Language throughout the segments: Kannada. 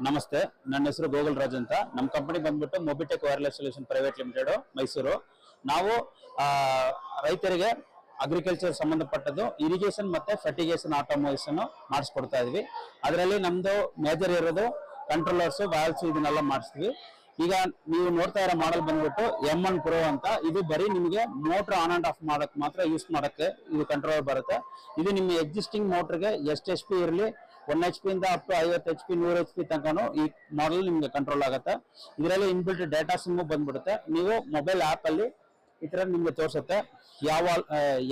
ನಮಸ್ತೆ, ನನ್ನ ಹೆಸರು ಗೋಗಲ್ ರಾಜ್ ಅಂತ. ನಮ್ಮ ಕಂಪನಿ ಬಂದ್ಬಿಟ್ಟು Mobitech wireless solution private limited, Mysuru. ನಾವು ರೈತರಿಗೆ ಅಗ್ರಿಕಲ್ಚರ್ ಸಂಬಂಧಪಟ್ಟದ್ದು ಇರಿಗೇಷನ್ ಮತ್ತೆ ಫರ್ಟಿಗೇಷನ್ ಆಟೋಮೇಷನ್ ಮಾಡಿಸ್ಕೊಡ್ತಾ ಇದೀವಿ. ಅದರಲ್ಲಿ ನಮ್ದು ಮೇಜರ್ ಇರೋದು ಕಂಟ್ರೋಲರ್ಸ್, ವಾಲ್ವ್ಸ್ ಇದನ್ನೆಲ್ಲ ಮಾಡಿಸ್ತೀವಿ. ಈಗ ನೀವು ನೋಡ್ತಾ ಇರೋ ಮಾಡೆಲ್ ಬಂದ್ಬಿಟ್ಟು M1 Pro ಅಂತ. ಇದು ಬರೀ ನಿಮಗೆ ಮೋಟರ್ ಆನ್ ಅಂಡ್ ಆಫ್ ಮಾಡಕ್ ಮಾತ್ರ ಯೂಸ್ ಮಾಡಕ್ಕೆ ಇದು ಕಂಟ್ರೋಲರ್ ಬರುತ್ತೆ. ಇದು ನಿಮ್ಮ ಎಕ್ಸಿಸ್ಟಿಂಗ್ ಮೋಟರ್ಗೆ ಎಷ್ಟು HP ಇರಲಿ, 1 HP ಇಂದ ಅಪ್ ಟು 50 HP 100 HP ತನಕನೂ ಈ ಮಾಡೆಲ್ ನಿಮ್ಗೆ ಕಂಟ್ರೋಲ್ ಆಗುತ್ತೆ. ಇದರಲ್ಲಿ ಇನ್ಬಿಲ್ಟ್ ಡೇಟಾ ಸಿಮ್ ಬಂದ್ಬಿಡುತ್ತೆ. ನೀವು ಮೊಬೈಲ್ ಆಪ್ ಅಲ್ಲಿ ಈ ತರ ನಿಮ್ಗೆ ತೋರಿಸುತ್ತೆ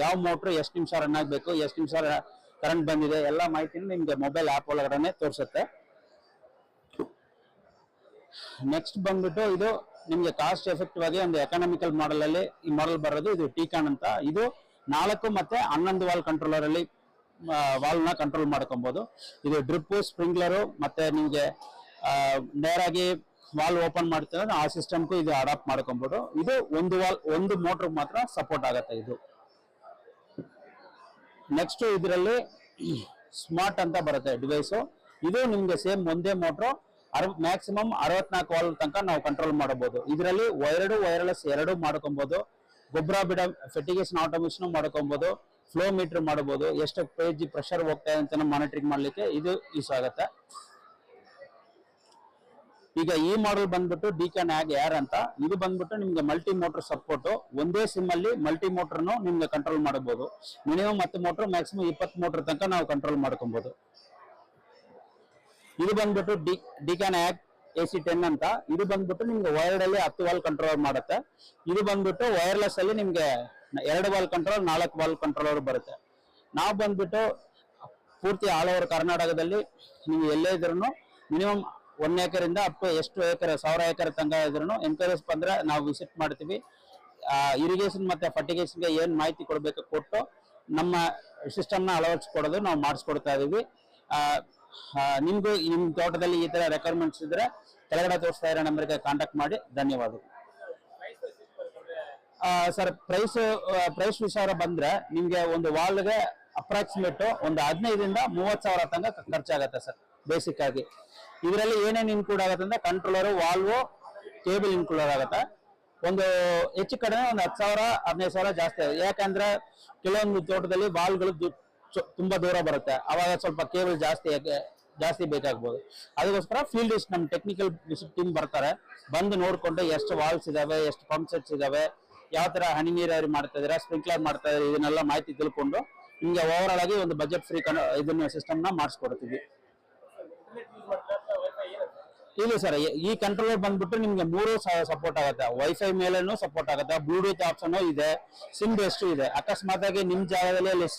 ಯಾವ ಮೋಟರ್ ಎಷ್ಟು ನಿಮಿಷ ರನ್ ಆಗಬೇಕು, ಎಷ್ಟು ನಿಮಿಷ ಕರೆಂಟ್ ಬಂದಿದೆ, ಎಲ್ಲ ಮಾಹಿತಿನ ನಿಮ್ಗೆ ಮೊಬೈಲ್ ಆಪ್ ಒಳಗಡೆ ತೋರಿಸುತ್ತೆ. ನೆಕ್ಸ್ಟ್ ಬಂದ್ಬಿಟ್ಟು ಇದು ನಿಮ್ಗೆ ಕಾಸ್ಟ್ ಎಫೆಕ್ಟಿವ್ ಆಗಿ ಒಂದು ಎಕನಾಮಿಕಲ್ ಮಾಡೆಲ್ ಅಲ್ಲಿ ಈ ಮಾಡೆಲ್ ಬರೋದು. ಇದು ಟೀಕಾನ್ ಅಂತ. ಇದು 4 ಮತ್ತೆ 11 ವಾಲ್ ಕಂಟ್ರೋಲರ್ ಅಲ್ಲಿ ವಾಲ್ ನ ಕಂಟ್ರೋಲ್ ಮಾಡ್ಕೊಬಹುದು. ಇದು ಡ್ರಿಪ್, ಸ್ಪ್ರಿಂಕ್ಲರ್ ಮತ್ತೆ ನಿಮ್ಗೆ ನೇರಾಗಿ ವಾಲ್ ಓಪನ್ ಮಾಡ್ತೀರ ಆ ಸಿಸ್ಟಮ್ಗೂ ಇದು ಅಡಾಪ್ಟ್ ಮಾಡ್ಕೊಬಹುದು. ಇದು ಒಂದು ಮೋಟರ್ ಮಾತ್ರ ಸಪೋರ್ಟ್ ಆಗುತ್ತೆ. ಇದು ನೆಕ್ಸ್ಟ್ ಇದರಲ್ಲಿ ಸ್ಮಾರ್ಟ್ ಅಂತ ಬರುತ್ತೆ ಡಿವೈಸ್. ಇದು ನಿಮ್ಗೆ ಸೇಮ್ ಒಂದೇ ಮೋಟರ್ ಮ್ಯಾಕ್ಸಿಮಮ್ 64 ವಾಲ್ ತನಕ ನಾವು ಕಂಟ್ರೋಲ್ ಮಾಡಬಹುದು. ಇದರಲ್ಲಿ ವೈರ್ಲೆಸ್ ಎರಡು ಮಾಡ್ಕೊಬಹುದು. ಗೊಬ್ಬರ ಬಿಡ ಫರ್ಟಿಗೇಷನ್ ಆಟೋಮೇಷನ್ ಮಾಡ್ಕೊಬಹುದು, ಫ್ಲೋ ಮೀಟರ್ ಮಾಡಬಹುದು, ಎಷ್ಟು kg ಪ್ರೆಷರ್ ಹೋಗ್ತಾ ಇದೆ ಅಂತ ಮಾನಿಟರಿಂಗ್ ಮಾಡ್ಲಿಕ್ಕೆ ಇದು ಯೂಸ್ ಆಗುತ್ತೆ. ಈಗ ಈ ಮಾಡೆಲ್ ಬಂದ್ಬಿಟ್ಟು ಡಿಕಾನ್ ಆಗ್ ಏರ್ ಅಂತ. ಇದು ಬಂದ್ಬಿಟ್ಟು ನಿಮ್ಗೆ ಮಲ್ಟಿ ಮೋಟರ್ ಸಪೋರ್ಟ್. ಒಂದೇ ಸಿಮ್ ಅಲ್ಲಿ ಮಲ್ಟಿ ಮೋಟರ್ನು ನಿಮ್ಗೆ ಕಂಟ್ರೋಲ್ ಮಾಡಬಹುದು. ಮಿನಿಮಮ್ 10 ಮೋಟರ್, ಮ್ಯಾಕ್ಸಿಮಮ್ 20 ಮೋಟರ್ ತನಕ ನಾವು ಕಂಟ್ರೋಲ್ ಮಾಡ್ಕೊಬಹುದು. ಇದು ಬಂದ್ಬಿಟ್ಟು ಡಿಕಾನ್ ಆಗ್ AC10 ಅಂತ. ಇದು ಬಂದ್ಬಿಟ್ಟು ನಿಮ್ಗೆ ವೈರ್ಡ್ ಅಲ್ಲಿ 10 ವಾಲ್ ಕಂಟ್ರೋಲ್ ಮಾಡುತ್ತೆ. ಇದು ಬಂದ್ಬಿಟ್ಟು ವೈರ್ಲೆಸ್ ಅಲ್ಲಿ ನಿಮ್ಗೆ 2 ವಾಲ್ ಕಂಟ್ರೋಲ್, 4 ವಾಲ್ ಕಂಟ್ರೋಲರ್ ಬರುತ್ತೆ. ನಾವು ಬಂದ್ಬಿಟ್ಟು ಪೂರ್ತಿ ಆಲ್ ಓವರ್ ಕರ್ನಾಟಕದಲ್ಲಿ ನೀವು ಎಲ್ಲೇ ಇದ್ರೂ ಮಿನಿಮಮ್ 1 ಎಕರಿಂದ ಅಪ್ ಟು ಎಷ್ಟು ಎಕರೆ 1000 ಎಕರೆ ತನಕ ಇದ್ರೂ ಎನ್ಕರೇಜ್ ಬಂದ್ರೆ ನಾವು ವಿಸಿಟ್ ಮಾಡ್ತೀವಿ. ಇರಿಗೇಷನ್ ಮತ್ತೆ ಫರ್ಟಿಗೇಷನ್ಗೆ ಏನ್ ಮಾಹಿತಿ ಕೊಡಬೇಕು ಕೊಟ್ಟು ನಮ್ಮ ಸಿಸ್ಟಮ್ನ ಅಳವಡಿಸ್ಕೊಡೋದು ನಾವು ಮಾಡಿಸ್ಕೊಡ್ತಾ ಇದೀವಿ. ನಿಮ್ಗೂ ನಿಮ್ ತೋಟದಲ್ಲಿ ಈ ತರ ರೆಕ್ವೈರ್ಮೆಂಟ್ಸ್ ಇದ್ರೆ ಕೆಳಗಡೆ ತೋರಿಸ್ತಾ ಇರೋ ನಂಬರ್ಗೆ ಕಾಂಟ್ಯಾಕ್ಟ್ ಮಾಡಿ. ಧನ್ಯವಾದಗಳು. ಸರ್, ಪ್ರೈಸ್ ವಿಚಾರ ಬಂದ್ರೆ ನಿಮ್ಗೆ ಒಂದು ವಾಲ್ಗೆ ಅಪ್ರಾಕ್ಸಿಮೇಟ್ ಒಂದು 15ರಿಂದ 30,000 ತನಕ ಖರ್ಚಾಗತ್ತೆ ಸರ್. ಬೇಸಿಕ್ ಆಗಿ ಇದರಲ್ಲಿ ಏನೇನು ಇನ್ಕ್ಲೂಡ್ ಆಗುತ್ತೆ ಅಂದ್ರೆ ಕಂಟ್ರೋಲರ್, ವಾಲ್ವ್, ಕೇಬಲ್ ಇನ್ಕ್ಲೂಡ್ ಆಗುತ್ತೆ. ಒಂದು ಹೆಚ್ಚು ಕಡಿಮೆ ಒಂದು 10,000 15,000 ಜಾಸ್ತಿ ಆಗುತ್ತೆ. ಯಾಕಂದ್ರೆ ಕೆಲವೊಂದು ತೋಟದಲ್ಲಿ ವಾಲ್ಗಳು ತುಂಬಾ ದೂರ ಬರುತ್ತೆ, ಅವಾಗ ಸ್ವಲ್ಪ ಕೇಬಲ್ ಜಾಸ್ತಿ ಬೇಕಾಗ್ಬೋದು. ಅದಕ್ಕೋಸ್ಕರ ಫೀಲ್ಡ್ ನಮ್ಮ ಟೆಕ್ನಿಕಲ್ ವಿಸಿಟ್ ಟೀಮ್ ಬರ್ತಾರೆ, ಬಂದು ನೋಡ್ಕೊಂಡು ಎಷ್ಟು ವಾಲ್ಸ್ ಇದಾವೆ, ಎಷ್ಟು ಪಂಪ್ ಸೆಟ್ಸ್ ಇದಾವೆ, ಯಾವ ತರ ಹನಿ ನೀರಾವರಿ ಮಾಡ್ತಾ ಇದಾರೆ, ಸ್ಪ್ರಿಂಕ್ಲರ್ ಮಾಡ್ತಾ ಇದಾರೆ, ಇದನ್ನೆಲ್ಲ ಮಾಹಿತಿ ತಿಳ್ಕೊಂಡು ನಿಮ್ಗೆ ಓವರ್ ಆಗಿ ಒಂದು ಬಜೆಟ್ ಫ್ರೀ ಇದನ್ನ ಸಿಸ್ಟಮ್ ನ ಮಾಡಿಸ್ಕೊಡ್ತೀವಿ. ಇಲ್ಲ ಸರ್, ಈ ಕಂಟ್ರೋಲರ್ ಬಂದ್ಬಿಟ್ಟು ನಿಮ್ಗೆ 3 ಸಪೋರ್ಟ್ ಆಗುತ್ತೆ. ವೈಫೈ ಮೇಲೇನು ಸಪೋರ್ಟ್ ಆಗುತ್ತೆ, ಬ್ಲೂಟೂತ್ ಆಪ್ಷನ್ ಇದೆ, ಸಿಮ್ ಬೆಸ್ಟ್ ಇದೆ. ಅಕಸ್ಮಾತ್ ಆಗಿ ನಿಮ್ ಜಾಗದಲ್ಲಿ ಅಲ್ಲಿ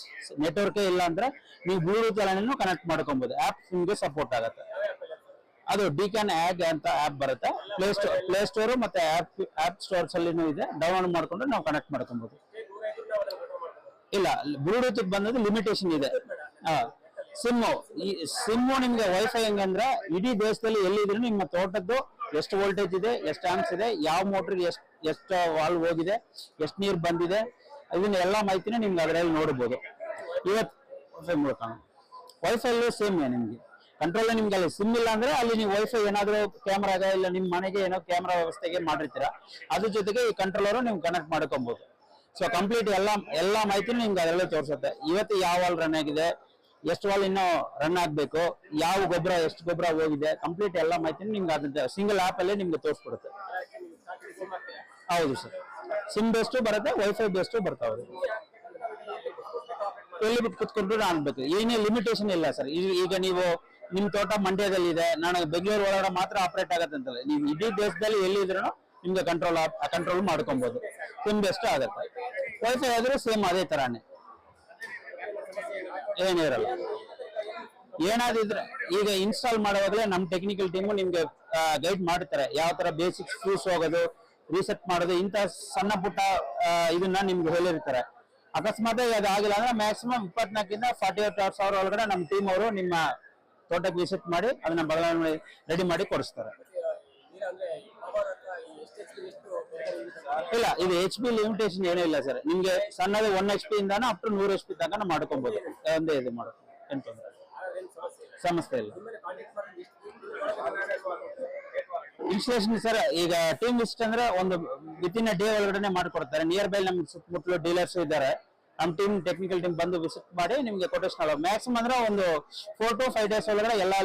ನೆಟ್ವರ್ಕ್ ಇಲ್ಲ ಅಂದ್ರೆ ನೀವು ಬ್ಲೂಟೂತ್ ಎಲ್ಲಾನು ಕನೆಕ್ಟ್ ಮಾಡ್ಕೊಬಹುದು. ಆಪ್ ನಿಮ್ಗೆ ಸಪೋರ್ಟ್ ಆಗುತ್ತೆ. ಅದು ಡಿಕಾನ್ ಆಗ್ ಅಂತ ಆಪ್ ಬರುತ್ತೆ. ಪ್ಲೇ ಸ್ಟೋರ್ ಮತ್ತೆ ಆಪ್ ಸ್ಟೋರ್ಸ್ ಅಲ್ಲಿ ಇದೆ. ಡೌನ್ಲೋಡ್ ಮಾಡ್ಕೊಂಡು ನಾವು ಕನೆಕ್ಟ್ ಮಾಡ್ಕೊಬಹುದು. ಇಲ್ಲ, ಬ್ಲೂಟೂತ್ ಬಂದದ್ದು ಲಿಮಿಟೇಷನ್ ಇದೆ. ಸಿಮ್ಮು ನಿಮ್ಗೆ ವೈಫೈ ಹೆಂಗಂದ್ರೆ ಇಡೀ ದೇಶದಲ್ಲಿ ಎಲ್ಲಿದ್ರು ನಿಮ್ಮ ತೋಟದ್ದು ಎಷ್ಟು ವೋಲ್ಟೇಜ್ ಇದೆ, ಎಷ್ಟು ಆಂಪ್ಸ್ ಇದೆ, ಯಾವ ಮೋಟರ್ಗೆ ಎಷ್ಟು ವಾಲ್ ಹೋಗಿದೆ, ಎಷ್ಟು ನೀರು ಬಂದಿದೆ, ಇದನ್ನ ಎಲ್ಲಾ ಮಾಹಿತಿನ ನಿಮ್ಗೆ ಅದರಲ್ಲಿ ನೋಡಬಹುದು. ಇವತ್ತು ಮೂಲಕ ವೈಫೈ ಸೇಮ್ ನಿಮ್ಗೆ ಕಂಟ್ರೋಲ್. ನಿಮ್ಗೆ ಅಲ್ಲಿ ಸಿಮ್ ಇಲ್ಲ ಅಂದ್ರೆ ಅಲ್ಲಿ ನೀವು ವೈಫೈ ಏನಾದ್ರು ಕ್ಯಾಮ್ರಾಗ ಇಲ್ಲ ನಿಮ್ಮ ಮನೆಗೆ ಏನೋ ಕ್ಯಾಮ್ರಾ ವ್ಯವಸ್ಥೆಗೆ ಮಾಡಿರ್ತೀರ, ಅದ್ರ ಜೊತೆಗೆ ಈ ಕಂಟ್ರೋಲರ್ ನೀವು ಕನೆಕ್ಟ್ ಮಾಡ್ಕೊಬಹುದು. ಸೊ ಕಂಪ್ಲೀಟ್ ಎಲ್ಲಾ ಮಾಹಿತಿನ ನಿಮ್ಗೆ ಅದರಲ್ಲೇ ತೋರಿಸುತ್ತೆ. ಇವತ್ತು ಯಾವ ವಾಲ್ ರನ್ ಆಗಿದೆ, ಎಷ್ಟು ವಾಲ್ ಇನ್ನೂ ರನ್ ಆಗ್ಬೇಕು, ಯಾವ ಗೊಬ್ಬರ ಎಷ್ಟು ಗೊಬ್ಬರ ಹೋಗಿದೆ, ಕಂಪ್ಲೀಟ್ ಎಲ್ಲ ಮಾಹಿತಿ ನಿಮ್ಗೆ ಅದ್ರ ಸಿಂಗಲ್ ಆಪ್ ಅಲ್ಲೇ ನಿಮ್ಗೆ ತೋರಿಸ್ಕೊಡುತ್ತೆ. ಹೌದು ಸರ್, ಸಿಮ್ ಬೆಸ್ಟ್ ಬರುತ್ತೆ, ವೈಫೈ ಬೆಸ್ಟ್ ಬರ್ತಾವ್ರಿ. ಎಲ್ಲಿ ಬಿಟ್ಟು ಕುತ್ಕೊಂಡು ಅನ್ಬೇಕು, ಏನೇ ಲಿಮಿಟೇಷನ್ ಇಲ್ಲ ಸರ್. ಈಗ ನೀವು ನಿಮ್ ತೋಟ ಮಂಡ್ಯದಲ್ಲಿ ಇದೆ, ನಾನು ಬೆಂಗಳೂರು ಒಳಗಡೆ ಮಾತ್ರ ಆಪರೇಟ್ ಆಗತ್ತೆ ಅಂತಲ್ಲ, ನೀವು ಇಡೀ ದೇಶದಲ್ಲಿ ಎಲ್ಲಿದ್ರು ನಿಮ್ಗೆ ಕಂಟ್ರೋಲ್ ಮಾಡ್ಕೊಬಹುದು. ಸಿಮ್ ಬೆಸ್ಟ್ ಆಗುತ್ತೆ. ವೈಫೈ ಆದ್ರೆ ಸೇಮ್ ಅದೇ ತರಾನೇ, ಏನಿರಲ್ಲ. ಏನಾದಿದ್ರೆ ಈಗ ಇನ್ಸ್ಟಾಲ್ ಮಾಡುವಾಗಲೇ ನಮ್ಮ ಟೆಕ್ನಿಕಲ್ ಟೀಮು ನಿಮ್ಗೆ ಗೈಡ್ ಮಾಡ್ತಾರೆ, ಯಾವ ತರ ಬೇಸಿಕ್ಸ್ ಫ್ಯೂಸ್ ಹೋಗೋದು, ರೀಸೆಟ್ ಮಾಡೋದು, ಇಂಥ ಸಣ್ಣ ಪುಟ್ಟ ಇದನ್ನ ನಿಮ್ಗೆ ಹೇಳಿರ್ತಾರೆ. ಅಕಸ್ಮಾತ್ ಅದಾಗಿಲ್ಲ ಅಂದ್ರೆ ಮ್ಯಾಕ್ಸಿಮಮ್ 24ರಿಂದ 48,000 ಒಳಗಡೆ ನಮ್ಮ ಟೀಮ್ ಅವರು ನಿಮ್ಮ ತೋಟಕ್ಕೆ ವಿಸಿಟ್ ಮಾಡಿ ಅದನ್ನ ಬದಲಾವಣೆ ರೆಡಿ ಮಾಡಿ ಕೊಡಿಸ್ತಾರೆ. ಇಲ್ಲ, ಇದು HP ಲಿಮಿಟೇಷನ್ ಏನೂ ಇಲ್ಲ ಸರ್. ನಿಮ್ಗೆ ಸಣ್ಣದು 1 HP ಇಂದಾನು ಅಪ್ ಟು 100 HP ತನಕ ಮಾಡ್ಕೊಬಹುದು. ಒಂದೇ ಇದು ಮಾಡೋದು, ಸಮಸ್ಯೆ ಇಲ್ಲ. ಇನ್ಸ್ಟಾಲೇಷನ್ ಸರ್ ಈಗ ಟೀಮ್ ವಿಸಿಟ್ ಅಂದ್ರೆ ಒಂದು ವಿತಿನ್ ಅ ಡೇ ಒಳಗಡೆ ಮಾಡ್ಕೊಡ್ತಾರೆ. ನಿಯರ್ ಬೈ ನಮ್ಗೆ ಸುತ್ತಮುತ್ತಲು ಡೀಲರ್ಸ್ ಇದ್ದಾರೆ. ನಮ್ಮ ಟೀಮ್ ಟೆಕ್ನಿಕಲ್ ಟೀಮ್ ಬಂದು ವಿಸಿಟ್ ಮಾಡಿ ನಿಮ್ಗೆ ಕೊಟೇಶನ್ ಮ್ಯಾಕ್ಸಿಮಮ್ ಅಂದ್ರೆ ಒಂದು 4 to 5 days ಒಳಗಡೆ ಎಲ್ಲ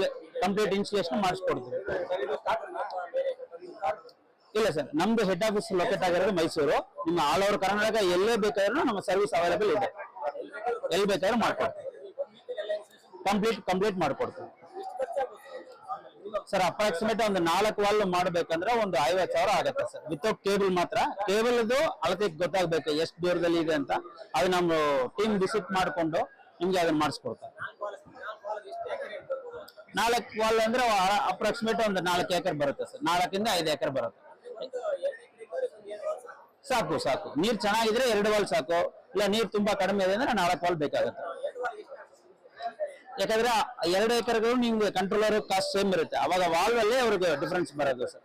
ಕಂಪ್ಲೀಟ್ ಇನ್ಸ್ಟಾಲೇಷನ್ ಮಾಡಿಸ್ಕೊಡ್ತೀವಿ. ಇಲ್ಲ ಸರ್, ನಮ್ದು ಹೆಡ್ ಆಫೀಸ್ ಲೊಕೇಟ್ ಆಗಿರೋದು ಮೈಸೂರು. ನಿಮ್ಮ ಆಲ್ ಓವರ್ ಕರ್ನಾಟಕ ಎಲ್ಲೇ ಬೇಕಾದ್ರೂ ನಮ್ಮ ಸರ್ವಿಸ್ ಅವೈಲೇಬಲ್ ಇದೆ. ಎಲ್ಲಿ ಬೇಕಾದ್ರೂ ಮಾಡ್ಕೊಡ್ತೀವಿ, ಕಂಪ್ಲೀಟ್ ಮಾಡ್ಕೊಡ್ತೀವಿ ಸರ್. ಅಪ್ರಾಕ್ಸಿಮೇಟ್ ಒಂದು 4 ವಾಲ್ ಮಾಡ್ಬೇಕಂದ್ರೆ ಒಂದು 50,000 ಆಗುತ್ತೆ ಸರ್, ವಿತೌಟ್ ಕೇಬಲ್ ಮಾತ್ರ. ಕೇಬಲ್ ಅಳತೆ ಗೊತ್ತಾಗ್ಬೇಕು ಎಷ್ಟು ದೂರದಲ್ಲಿ ಇದೆ ಅಂತ. ಅದು ನಮ್ಮ ಟೀಮ್ ವಿಸಿಟ್ ಮಾಡಿಕೊಂಡು ನಿಮ್ಗೆ ಅದನ್ನ ಮಾಡಿಸ್ಕೊಡ್ತಾರೆ. 4 ವಾಲ್ ಅಂದ್ರೆ ಅಪ್ರಾಕ್ಸಿಮೇಟ್ ಒಂದು 4 ಎಕರೆ ಬರುತ್ತೆ ಸರ್. 4 ಇಂದ 5 ಎಕರೆ ಬರುತ್ತೆ. ಸಾಕು. ನೀರ್ ಚೆನ್ನಾಗಿದ್ರೆ 2 ವಾಲ್ ಸಾಕು. ಇಲ್ಲ ನೀರ್ ತುಂಬಾ ಕಡಿಮೆ ಇದೆ ಅಂದ್ರೆ 4 ವಾಲ್ ಬೇಕಾಗುತ್ತೆ. ಯಾಕಂದ್ರೆ 2 ಎಕರೆಗಳು ನಿಮ್ಗೆ ಕಂಟ್ರೋಲರ್ ಕಾಸ್ಟ್ ಸೇಮ್ ಇರುತ್ತೆ. ಅವಾಗ ವಾಲ್ ಅಲ್ಲೇ ಅವ್ರಿಗೆ ಡಿಫ್ರೆನ್ಸ್ ಬರೋದು ಸರ್.